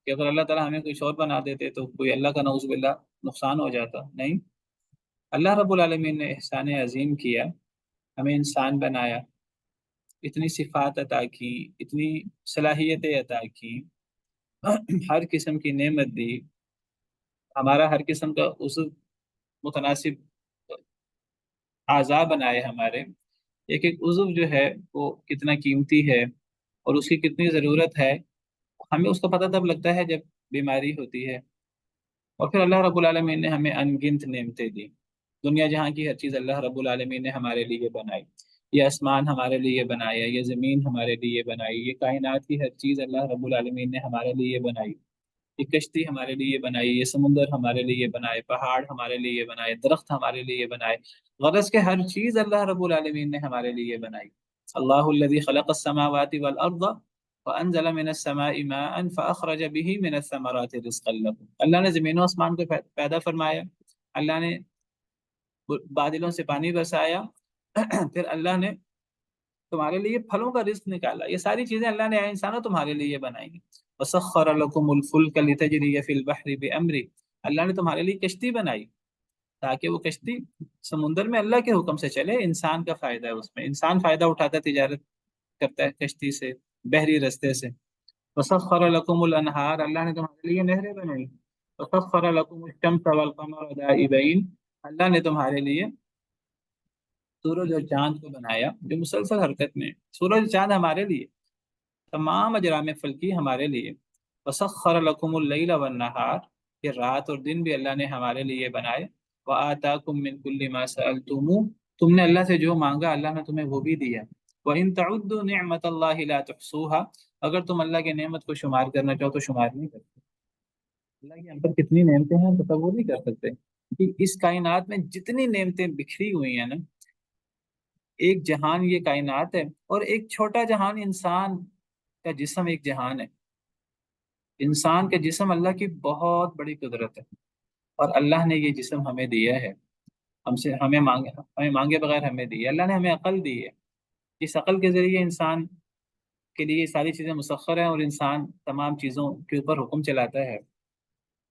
A: کہ اگر اللہ تعالیٰ ہمیں کچھ اور بنا دیتے تو کوئی اللہ کا نعوذ باللہ نقصان ہو جاتا، نہیں۔ اللہ رب العالمین نے احسان عظیم کیا، ہمیں انسان بنایا، اتنی صفات عطا کی، اتنی صلاحیتیں عطا کی، ہر قسم کی نعمت دی، ہمارا ہر قسم کا عضو متناسب اعضاء بنائے ہمارے۔ ایک ایک عضو جو ہے وہ کتنا قیمتی ہے اور اس کی کتنی ضرورت ہے، ہمیں اس کا پتہ تب لگتا ہے جب بیماری ہوتی ہے۔ اور پھر اللہ رب العالمین نے ہمیں ان گنت نعمتیں دی، دنیا جہاں کی ہر چیز اللہ رب العالمین نے ہمارے لیے بنائی، یہ آسمان ہمارے لیے بنایا، یہ زمین ہمارے لیے بنائی، یہ کائنات کی ہر چیز اللہ رب العالمین نے ہمارے لیے بنائی، یہ کشتی ہمارے لیے بنائی، یہ سمندر ہمارے لیے بنائے، پہاڑ ہمارے لیے بنائے، درخت ہمارے لیے بنائے، غرض کہ ہر چیز اللہ رب العالمین نے ہمارے لیے بنائی۔ اللہ الذي خلق السماوات والارض وانزل من السماء ماء فاخرج به من الثمرات رزقا لكم۔ اللہ نے زمین و آسمان کو پیدا فرمایا، اللہ نے بادلوں سے پانی برسایا، پھر اللہ نے تمہارے لیے پھلوں کا رزق نکالا۔ یہ ساری چیزیں اللہ نے انسانوں تمہارے لیے بنائی ہیں۔ وَسَخَّرَ لَكُمُ الْفُلْكَ لِتَجْرِيَ فِي الْبَحْرِ بِأَمْرِهِ، اللہ نے تمہارے لیے کشتی بنائی تاکہ وہ کشتی سمندر میں اللہ کے حکم سے چلے، انسان کا فائدہ ہے اس میں، انسان فائدہ اٹھاتا ہے، تجارت کرتا ہے کشتی سے، بحری رستے سے۔ وَسَخَّرَ لَكُمُ الْأَنْهَارَ، اللہ نے تمہارے لیے نہریں بنائی۔ وَسَخَّرَ لَكُمُ الشَّمْسَ وَالْقَمَرَ دَائِبَيْنِ، اللہ نے تمہارے لیے سورج اور چاند کو بنایا جو مسلسل حرکت میں، سورج چاند ہمارے لیے، تمام اجرام فلکی ہمارے لیے۔ وسخر لکم اللیل والنہار، یہ رات اور دن بھی اللہ نے ہمارے لیے بنائے۔ وآتاکم من کل ما سألتموہ، تم نے اللہ سے جو مانگا اللہ نے تمہیں وہ بھی دیا۔ وإن تعدوا نعمت اللہ لا تحصوها، اگر تم اللہ کی نعمت کو شمار کرنا چاہو تو شمار نہیں کرتے۔ اللہ کی ہم پر کتنی نعمتیں ہیں ہم تصور نہیں کر سکتے کہ اس کائنات میں جتنی نعمتیں بکھری ہوئی ہیں نا، ایک جہان یہ کائنات ہے، اور ایک چھوٹا جہان انسان کا جسم ایک جہان ہے۔ انسان کا جسم اللہ کی بہت بڑی قدرت ہے، اور اللہ نے یہ جسم ہمیں دیا ہے، ہمیں مانگے بغیر ہمیں دی ہے۔ اللہ نے ہمیں عقل دی ہے، اس عقل کے ذریعے انسان کے لیے ساری چیزیں مسخر ہیں اور انسان تمام چیزوں کے اوپر حکم چلاتا ہے۔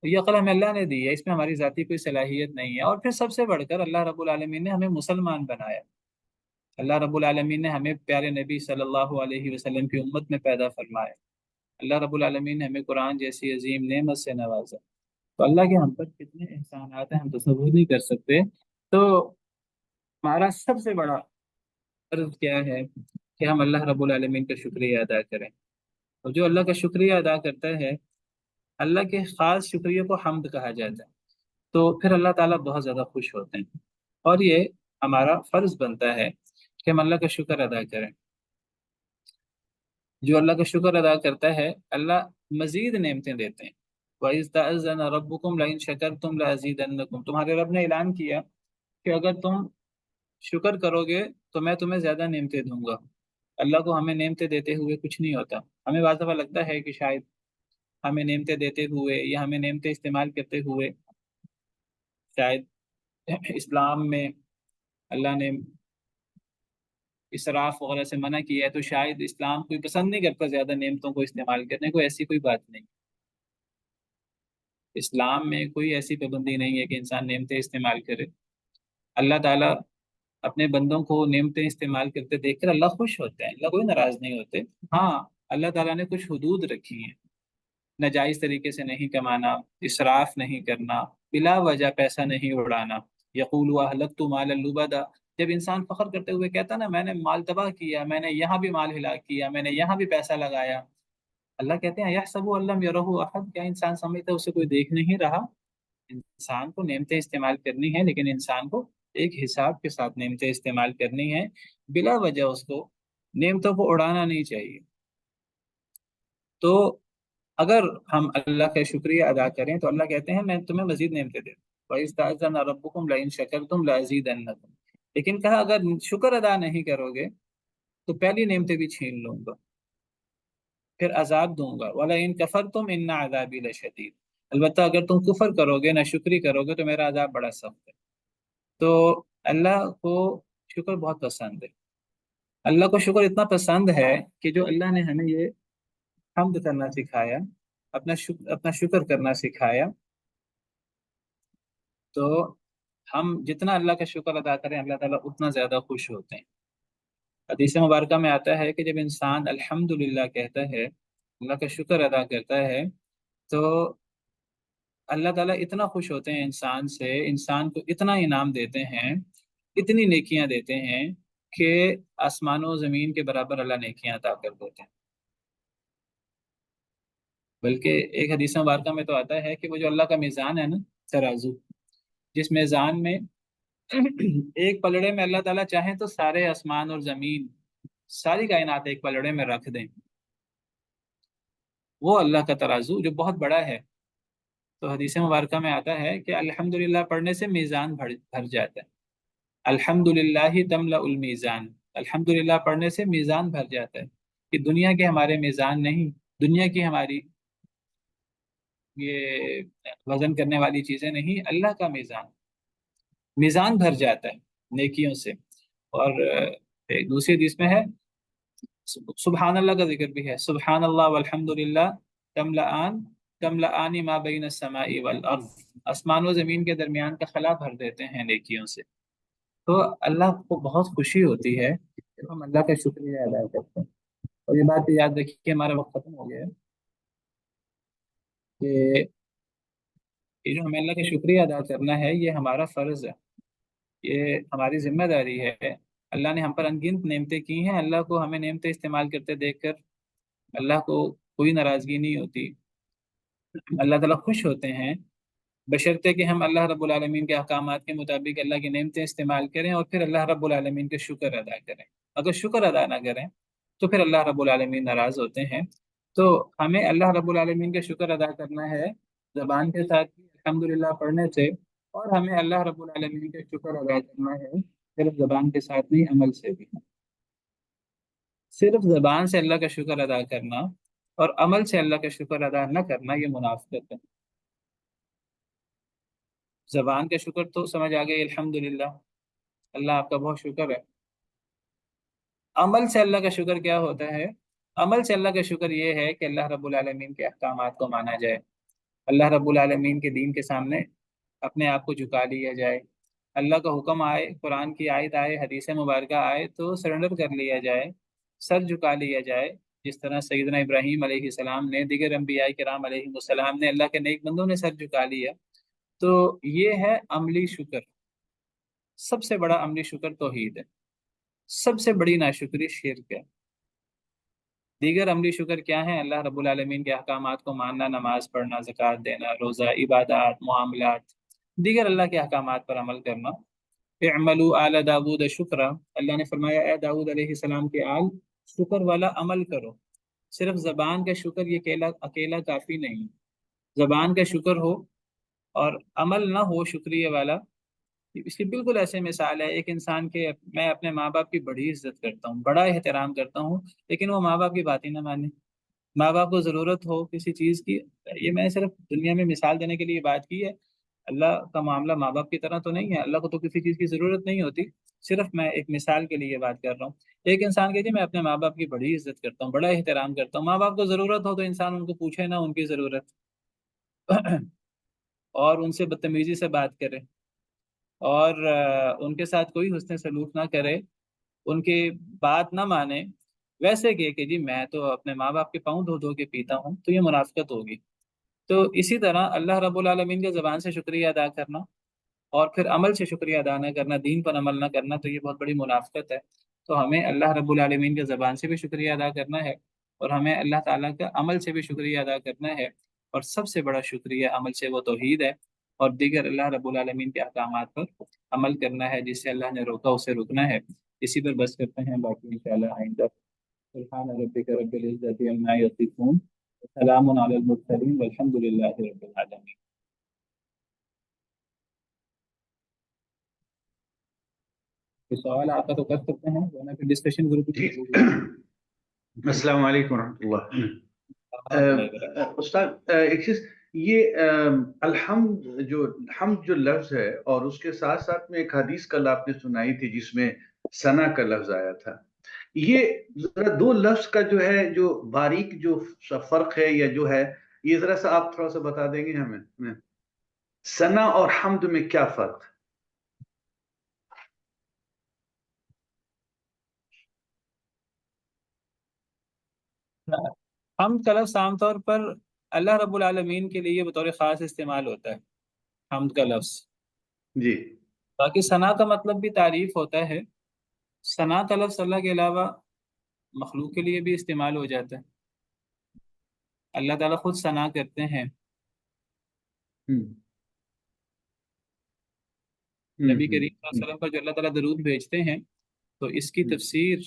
A: یہ عقل ہمیں اللہ نے دی ہے، اس میں ہماری ذاتی کوئی صلاحیت نہیں ہے۔ اور پھر سب سے بڑھ کر اللہ رب العالمین نے ہمیں مسلمان بنایا، اللہ رب العالمین نے ہمیں پیارے نبی صلی اللہ علیہ وسلم کی امت میں پیدا فرمایا، اللہ رب العالمین نے ہمیں قرآن جیسی عظیم نعمت سے نوازا۔ تو اللہ کے ہم پر کتنے احسانات ہیں ہم تصور نہیں کر سکتے۔ تو ہمارا سب سے بڑا فرض کیا ہے کہ ہم اللہ رب العالمین کا شکریہ ادا کریں، اور جو اللہ کا شکریہ ادا کرتا ہے، اللہ کے خاص شکریہ کو حمد کہا جاتا ہے، تو پھر اللہ تعالیٰ بہت زیادہ خوش ہوتے ہیں، اور یہ ہمارا فرض بنتا ہے کہ ہم اللہ کا شکر ادا کریں۔ جو اللہ کا شکر ادا کرتا ہے اللہ مزید نعمتیں دیتے ہیں۔ وَإِذْ تَأَذَّنَ رَبُّكُمْ لَئِن شَكَرْتُمْ لَأَزِيدَنَّكُمْ، تمہارے رب نے اعلان کیا کہ اگر تم شکر کرو گے تو میں تمہیں زیادہ نعمتیں دوں گا۔ اللہ کو ہمیں نعمتیں دیتے ہوئے کچھ نہیں ہوتا۔ ہمیں بعض دفعہ لگتا ہے کہ شاید ہمیں نعمتیں دیتے ہوئے یا ہمیں نعمتیں استعمال کرتے ہوئے شاید اسلام میں اللہ نے اسراف وغیرہ سے منع کیا ہے، تو شاید اسلام کوئی پسند نہیں کرتا زیادہ نعمتوں کو استعمال کرنے کو۔ ایسی کوئی بات نہیں، اسلام میں کوئی ایسی پابندی نہیں ہے کہ انسان نعمتیں استعمال کرے۔ اللہ تعالیٰ اپنے بندوں کو نعمتیں استعمال کرتے دیکھ کر اللہ خوش ہوتے ہیں، اللہ کوئی ناراض نہیں ہوتے۔ ہاں، اللہ تعالیٰ نے کچھ حدود رکھی ہیں، ناجائز طریقے سے نہیں کمانا، اسراف نہیں کرنا، بلا وجہ پیسہ نہیں اڑانا۔ یقول اہلکت مالا لبدا، جب انسان فخر کرتے ہوئے کہتا نا میں نے مال تباہ کیا، میں نے یہاں بھی مال ہلاک کیا، میں نے یہاں بھی پیسہ لگایا، اللہ کہتے ہیں یحسب ان لم یرہ احد، کیا انسان سمجھتا ہے اسے کوئی دیکھ نہیں رہا؟ انسان کو نعمتیں استعمال کرنی ہیں، لیکن انسان کو ایک حساب کے ساتھ نعمتیں استعمال کرنی ہیں، بلا وجہ اس کو نعمتوں کو اڑانا نہیں چاہیے۔ تو اگر ہم اللہ کا شکریہ ادا کریں تو اللہ کہتے ہیں میں تمہیں مزید نعمتیں دے دوں۔ وَإِذْ تَأَذَّنَ رَبُّكُمْ لَئِن شَكَرْتُمْ لَأَزِيدَنَّكُمْ، لیکن کہا اگر شکر ادا نہیں کرو گے تو پہلی نعمتیں بھی چھین لوں گا، پھر عذاب دوں گا۔ وَلَئِن كَفَرْتُمْ إِنَّ عَذَابِي لَشَدِيدٌ، البتہ اگر تم کفر کرو گے، ناشکری کرو گے، تو میرا عذاب بڑا سخت ہے۔ تو اللہ کو شکر بہت پسند ہے۔ اللہ کو شکر اتنا پسند ہے کہ جو اللہ نے ہمیں یہ حمد کرنا سکھایا، اپنا شکر کرنا سکھایا، تو ہم جتنا اللہ کا شکر ادا کریں اللہ تعالیٰ اتنا زیادہ خوش ہوتے ہیں۔ حدیث مبارکہ میں آتا ہے کہ جب انسان الحمدللہ کہتا ہے، اللہ کا شکر ادا کرتا ہے، تو اللہ تعالیٰ اتنا خوش ہوتے ہیں انسان سے، انسان کو اتنا انعام دیتے ہیں، اتنی نیکیاں دیتے ہیں کہ آسمان و زمین کے برابر اللہ نیکیاں عطا کر دیتے ہیں۔ بلکہ ایک حدیث مبارکہ میں تو آتا ہے کہ وہ جو اللہ کا میزان ہے نا، ترازو، جس میزان میں ایک پلڑے میں اللہ تعالیٰ چاہیں تو سارے آسمان اور زمین، ساری کائنات ایک پلڑے میں رکھ دیں، وہ اللہ کا ترازو جو بہت بڑا ہے۔ تو حدیث مبارکہ میں آتا ہے کہ الحمدللہ پڑھنے سے میزان بھر جاتا ہے۔ الحمدللہ تملأ المیزان، الحمدللہ پڑھنے سے میزان بھر جاتا ہے، کہ دنیا کے ہمارے میزان نہیں، دنیا کی ہماری یہ وزن کرنے والی چیزیں نہیں، اللہ کا میزان بھر جاتا ہے نیکیوں سے۔ اور ایک دوسری حدیث میں ہے سبحان اللہ کا ذکر بھی ہے، سبحان اللہ والحمدللہ تملأان ما بین السماء والارض، آسمان و زمین کے درمیان کا خلا بھر دیتے ہیں نیکیوں سے۔ تو اللہ کو بہت خوشی ہوتی ہے جب ہم اللہ کا شکریہ ادا کرتے ہیں۔ اور یہ بات یاد رکھیے کہ ہمارا وقت ختم ہو گیا ہے، کہ یہ جو ہمیں اللہ کا شکریہ ادا کرنا ہے یہ ہمارا فرض ہے، یہ ہماری ذمہ داری ہے۔ اللہ نے ہم پر انگنت نعمتیں کی ہیں، اللہ کو ہمیں نعمتیں استعمال کرتے دیکھ کر اللہ کو کوئی ناراضگی نہیں ہوتی، اللہ تعالیٰ خوش ہوتے ہیں، بشرطے کہ ہم اللہ رب العالمین کے احکامات کے مطابق اللہ کی نعمتیں استعمال کریں اور پھر اللہ رب العالمین کے شکر ادا کریں۔ اگر شکر ادا نہ کریں تو پھر اللہ رب العالمین ناراض ہوتے ہیں۔ تو ہمیں اللہ رب العالمین کا شکر ادا کرنا ہے زبان کے ساتھ بھی الحمدللہ پڑھنے سے، اور ہمیں اللہ رب العالمین کا شکر ادا کرنا ہے صرف زبان کے ساتھ نہیں، عمل سے بھی۔ صرف زبان سے اللہ کا شکر ادا کرنا اور عمل سے اللہ کا شکر ادا نہ کرنا یہ منافقت ہے۔ زبان کا شکر تو سمجھ آ گئی الحمدللہ، اللہ آپ کا بہت شکر ہے۔ عمل سے اللہ کا شکر کیا ہوتا ہے؟ عمل سے اللہ کا شکر یہ ہے کہ اللہ رب العالمین کے احکامات کو مانا جائے، اللہ رب العالمین کے دین کے سامنے اپنے آپ کو جھکا لیا جائے، اللہ کا حکم آئے، قرآن کی آیت آئے، حدیث مبارکہ آئے تو سرنڈر کر لیا جائے، سر جھکا لیا جائے، جس طرح سیدنا ابراہیم علیہ السلام نے، دیگر انبیاء کرام علیہ السلام نے، اللہ کے نیک بندوں نے سر جھکا لیا۔ تو یہ ہے عملی شکر۔ سب سے بڑا عملی شکر توحید ہے، سب سے بڑی ناشکری شرک ہے۔ دیگر عملی شکر کیا ہیں؟ اللہ رب العالمین کے احکامات کو ماننا، نماز پڑھنا، زکوٰۃ دینا، روزہ، عبادات، معاملات، دیگر اللہ کے احکامات پر عمل کرنا۔ اعملوا آل داود شکرا، اللہ نے فرمایا اے داؤد علیہ السلام کے آل، شکر والا عمل کرو۔ صرف زبان کا شکر یہ اکیلا اکیلا کافی نہیں. زبان کا شکر ہو اور عمل نہ ہو شکریہ والا. اس کی بالکل ایسے مثال ہے ایک انسان کے میں اپنے ماں باپ کی بڑی عزت کرتا ہوں، بڑا احترام کرتا ہوں، لیکن وہ ماں باپ کی بات ہی نہ مانے. ماں باپ کو ضرورت ہو کسی چیز کی، یہ میں نے صرف دنیا میں مثال دینے کے لیے بات کی ہے. اللہ کا معاملہ ماں باپ کی طرح تو نہیں ہے. اللہ کو تو کسی چیز کی ضرورت نہیں ہوتی. صرف میں ایک مثال کے لیے بات کر رہا ہوں. ایک انسان کہ جی میں اپنے ماں باپ کی بڑی عزت کرتا ہوں، بڑا احترام کرتا ہوں. ماں باپ کو ضرورت ہو تو انسان ان کو پوچھے نہ ان کی ضرورت اور ان سے بدتمیزی سے بات کرے اور ان کے ساتھ کوئی حسن سلوک نہ کرے، ان کی بات نہ مانے، ویسے کہ جی میں تو اپنے ماں باپ کے پاؤں دھو دھو کے پیتا ہوں، تو یہ منافقت ہوگی. تو اسی طرح اللہ رب العالمین کے زبان سے شکریہ ادا کرنا اور پھر عمل سے شکریہ ادا نہ کرنا، دین پر عمل نہ کرنا، تو یہ بہت بڑی منافقت ہے. تو ہمیں اللہ رب العالمین کے زبان سے بھی شکریہ ادا کرنا ہے اور ہمیں اللہ تعالیٰ کا عمل سے بھی شکریہ ادا کرنا ہے. اور سب سے بڑا شکریہ عمل سے وہ توحید ہے اور دیگر اللہ رب العالمین کے احکامات پر عمل کرنا ہے. جس سے اللہ نے روکا اسے رکنا ہے. اسی پر بس کرتے ہیں، باقی انشاءاللہ آئندہ. سبحان ربک رب العزت عما یصفون، سلام علی المرسلین والحمد للہ رب العالمین. کوئی سوال آپ کا تو کر سکتے ہیں ورنہ پھر ڈسکشن گروپ
B: جی السلام علیکم ورحمۃ اللہ. استاد ایک چیز یہ حمد جو لفظ ہے اور اس کے ساتھ ساتھ میں ایک حدیث کل آپ نے سنائی تھی جس میں ثنا کا لفظ آیا تھا. یہ ذرا دو لفظ کا جو ہے جو باریک جو فرق ہے یا جو ہے یہ ذرا سا آپ تھوڑا سا بتا دیں گے ہمیں، ثنا اور حمد میں کیا فرق ہے؟
A: حمد کا لفظ عام طور پر اللہ رب العالمین کے لیے بطور خاص استعمال ہوتا ہے، حمد کا لفظ.
B: جی
A: باقی ثنا کا مطلب بھی تعریف ہوتا ہے. ثنا کا لفظ اللہ کے علاوہ مخلوق کے لیے بھی استعمال ہو جاتا ہے. اللہ تعالیٰ خود ثنا کرتے ہیں. نبی کریم صلی اللہ علیہ وسلم پر جو اللہ تعالیٰ درود بھیجتے ہیں تو اس کی تفسیر،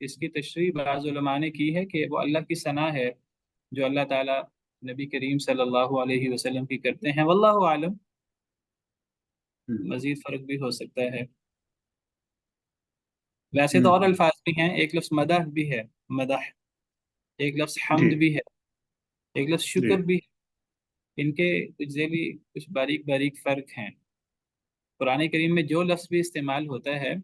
A: اس کی تشریح بعض علماء نے کی ہے کہ وہ اللہ کی ثنا ہے جو اللہ تعالیٰ نبی کریم صلی اللہ علیہ وسلم کی کرتے ہیں. واللہ عالم، مزید فرق بھی ہو سکتا ہے. ویسے تو اور الفاظ بھی ہیں، ایک لفظ مدح بھی ہے، مدح، ایک لفظ حمد بھی ہے، ایک لفظ شکر بھی ہے. ان کے کچھ ذیلی کچھ باریک باریک فرق ہیں. قرآن کریم میں جو لفظ بھی استعمال ہوتا ہے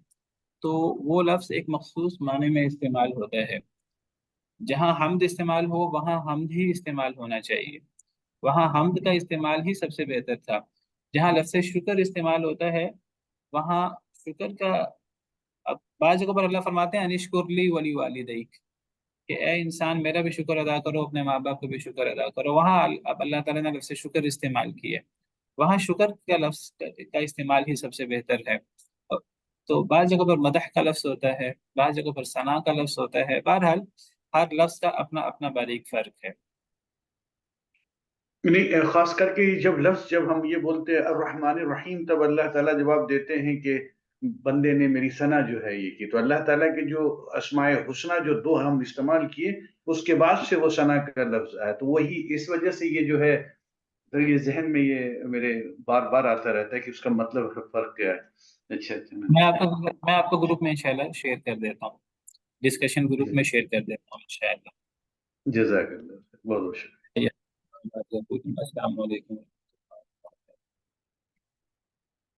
A: تو وہ لفظ ایک مخصوص معنی میں استعمال ہوتا ہے. جہاں حمد استعمال ہو وہاں حمد ہی استعمال ہونا چاہیے، وہاں حمد کا استعمال ہی سب سے بہتر تھا. جہاں لفظ شکر استعمال ہوتا ہے وہاں شکر کا، اب بعض جگہوں پر اللہ فرماتے ہیں انشکر لی ولی والدیک، کہ اے انسان میرا بھی شکر ادا کرو، اپنے ماں باپ کو بھی شکر ادا کرو. وہاں اب اللہ تعالیٰ نے لفظ شکر استعمال کیا، وہاں شکر کا لفظ کا استعمال ہی سب سے بہتر ہے. تو بعض جگہ پر مدح کا لفظ ہوتا ہے، بعض جگہ پر ثنا کا لفظ ہوتا ہے. بہرحال ہر لفظ کا اپنا اپنا باریک فرق ہے.
B: نہیں، خاص کر کے جب ہم یہ بولتے ہیں الرحمن الرحیم، تب اللہ تعالیٰ جواب دیتے ہیں کہ بندے نے میری ثنا جو ہے یہ کی. تو اللہ تعالیٰ کے جو اسماء حسنہ جو دو ہم استعمال کیے اس کے بعد سے وہ ثنا کا لفظ آیا. تو وہی اس وجہ سے یہ جو ہے تو یہ ذہن میں یہ میرے بار بار آتا رہتا ہے کہ اس کا مطلب فرق کیا ہے. اچھا
A: میں آپ کو گروپ میں انشاءاللہ شیئر کر دیتا ہوں، ڈسکشن گروپ میں شیئر کر دیتا ہوں انشاءاللہ.
B: جزاک اللہ، بہت بہت شکریہ.
A: السلام علیکم.